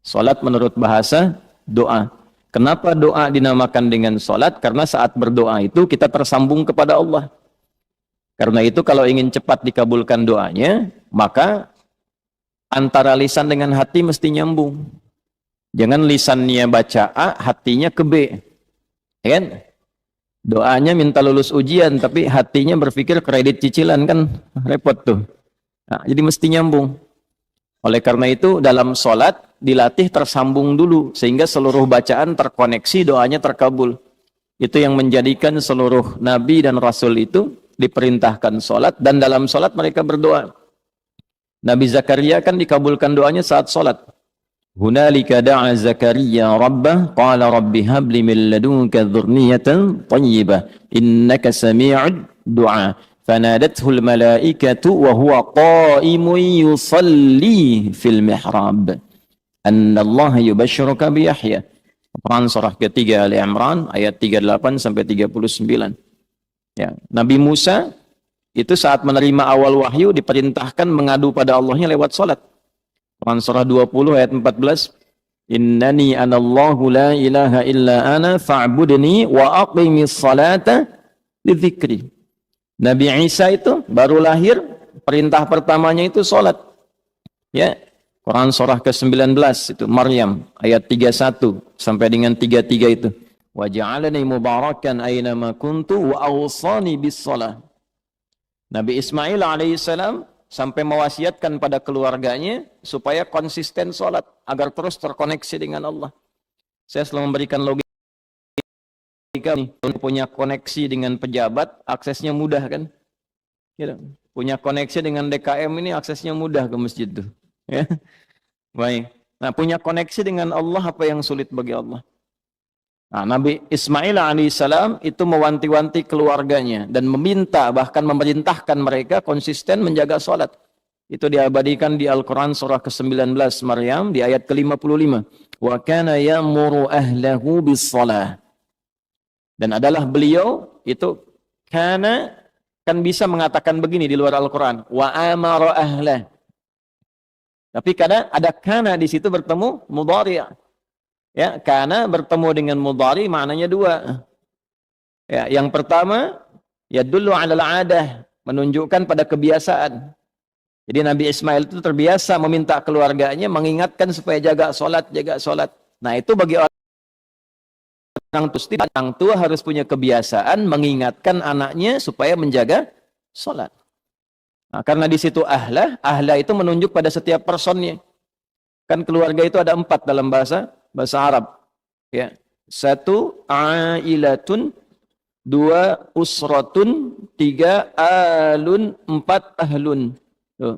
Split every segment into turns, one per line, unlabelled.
Salat menurut bahasa doa. Kenapa doa dinamakan dengan salat? Karena saat berdoa itu kita tersambung kepada Allah. Karena itu kalau ingin cepat dikabulkan doanya, maka antara lisan dengan hati mesti nyambung. Jangan lisannya baca A, hatinya ke B. Ya kan? Doanya minta lulus ujian, tapi hatinya berpikir kredit cicilan, kan repot tuh. Nah, jadi mesti nyambung. Oleh karena itu dalam sholat dilatih tersambung dulu, sehingga seluruh bacaan terkoneksi, doanya terkabul. Itu yang menjadikan seluruh nabi dan rasul itu diperintahkan sholat, dan dalam sholat mereka berdoa. Nabi Zakaria kan dikabulkan doanya saat sholat. Hunalika da'a Zakaria rabbah qala rabbi habli min ladunka dzurriyyatan thayyibah innaka sami'ud du'a fanadathu al-malaikatu wa huwa qa'imun yusalli fil mihrab anna Allah yubashshiruka bi Yahya. Quran surah ketiga Ali Imran ayat 38 sampai 39. Ya, Nabi Musa itu saat menerima awal wahyu diperintahkan mengadu pada Allahnya lewat salat. Quran surah 20 ayat 14. Innani anallahu la ilaha illa ana fa'budni wa aqimis salata lidzikri. Nabi Isa itu baru lahir, perintah pertamanya itu salat. Ya. Quran surah ke-19 itu Maryam ayat 31 sampai dengan 33 itu. Wa ja'alani mubarakan aina ma kuntu wa awsani bis shalah. Nabi Ismail alaihissalam sampai mewasiatkan pada keluarganya supaya konsisten sholat agar terus terkoneksi dengan Allah. Saya selalu memberikan logika nih, punya koneksi dengan pejabat, aksesnya mudah kan? Gitu. Punya koneksi dengan DKM ini aksesnya mudah ke masjid tuh. Ya. Baik. Nah, punya koneksi dengan Allah apa yang sulit bagi Allah? Nah, Nabi Ismail alaihissalam itu mewanti-wanti keluarganya dan meminta, bahkan memerintahkan mereka konsisten menjaga sholat. Itu diabadikan di Al-Quran surah ke-19 Maryam di ayat ke-55. Wa kana ya'muru ahlahu bis-shalah. Dan adalah beliau itu kana kan bisa mengatakan begini di luar Al-Quran. Wa amara ahlah. Tapi kadang ada kana di situ bertemu mudhari'. Ya, karena bertemu dengan mudhari maknanya dua. Ya, yang pertama yadullu 'alal 'adah, menunjukkan pada kebiasaan. Jadi Nabi Ismail itu terbiasa meminta keluarganya mengingatkan supaya jaga sholat, jaga sholat. Nah, itu bagi orang tua harus punya kebiasaan mengingatkan anaknya supaya menjaga sholat. Nah, karena di situ ahlah itu menunjuk pada setiap personnya. Kan keluarga itu ada 4 dalam bahasa Arab. Ya. 1 ailatun, 2 usratun, 3 alun, 4 ahlun. Tuh.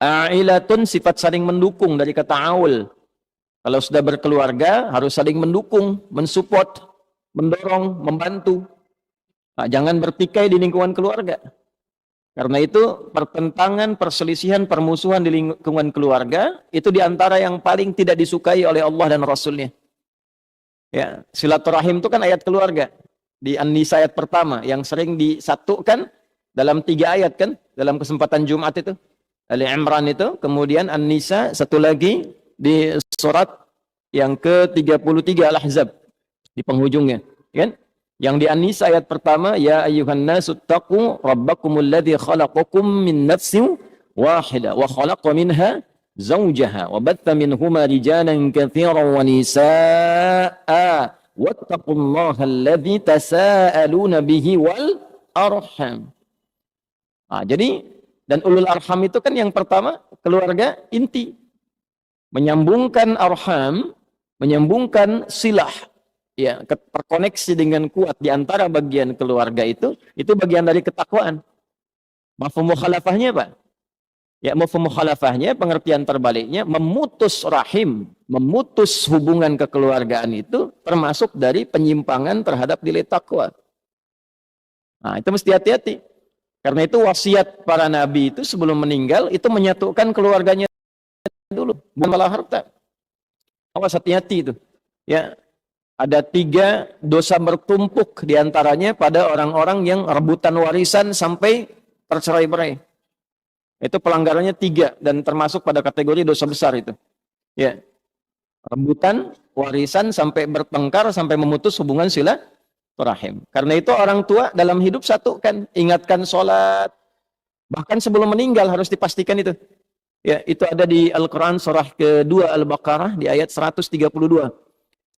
Ailatun sifat saling mendukung dari kata aul. Kalau sudah berkeluarga harus saling mendukung, mensupport, mendorong, membantu. Nah, jangan bertikai di lingkungan keluarga. Karena itu pertentangan, perselisihan, permusuhan di lingkungan keluarga itu diantara yang paling tidak disukai oleh Allah dan Rasulnya. Ya, silaturahim itu kan ayat keluarga di An-Nisa ayat pertama yang sering disatukan dalam 3 ayat kan dalam kesempatan Jumat itu. Ali Imran itu, kemudian An-Nisa, satu lagi di surat yang ke-33 Al-Ahzab di penghujungnya, kan? Yang di An-Nisa ayat pertama, ya ayyuhan nasu taqu rabbakumul ladzi khalaqakum min nafsin wahidah wa khalaqa minha zawjaha wa batta minhuma rijalan katsiran wa nisaa wattaqullaha alladzi tasaaluna bihi wal arham. Nah, jadi dan ulul arham itu kan yang pertama keluarga inti. Menyambungkan arham, menyambungkan silah. Ya, terkoneksi dengan kuat di antara bagian keluarga itu bagian dari ketakwaan. Mafhum mukhalafahnya apa? Ya, mafhum mukhalafahnya, pengertian terbaliknya, memutus rahim, memutus hubungan kekeluargaan itu termasuk dari penyimpangan terhadap nilai takwa. Nah, itu mesti hati-hati. Karena itu wasiat para nabi itu sebelum meninggal itu menyatukan keluarganya dulu, bukan malah harta. Awas, hati-hati itu. Ya. Ada 3 dosa bertumpuk diantaranya pada orang-orang yang rebutan warisan sampai tercerai-berai. Itu pelanggarannya 3 dan termasuk pada kategori dosa besar itu. Ya, rebutan warisan sampai bertengkar sampai memutus hubungan silaturahim. Karena itu orang tua dalam hidup satukan, ingatkan sholat, bahkan sebelum meninggal harus dipastikan itu. Ya, itu ada di Al-Quran surah kedua Al-Baqarah di ayat 132.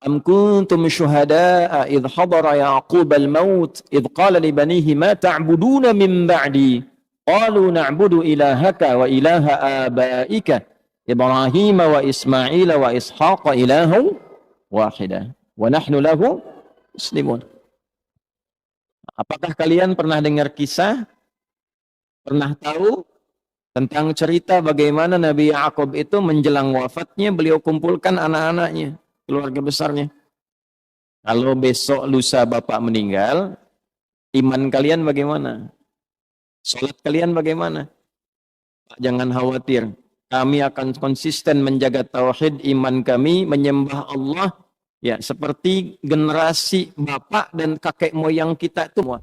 Am kuntum syuhada'a idh hadara Ya'qub al-maut idh qala li banihi ma ta'buduna min ba'di qalu na'budu ilahaka wa ilaha abaika Ibrahim wa Ismail wa Ishaq ilahu wahida wa nahnu lahu muslimun. Apakah kalian pernah dengar kisah, pernah tahu tentang cerita bagaimana Nabi Ya'qub itu menjelang wafatnya beliau kumpulkan anak-anaknya, keluarga besarnya. Kalau besok lusa bapak meninggal, iman kalian bagaimana? Salat kalian bagaimana? Jangan khawatir, kami akan konsisten menjaga tauhid iman kami, menyembah Allah ya seperti generasi bapak dan kakek moyang kita itu semua.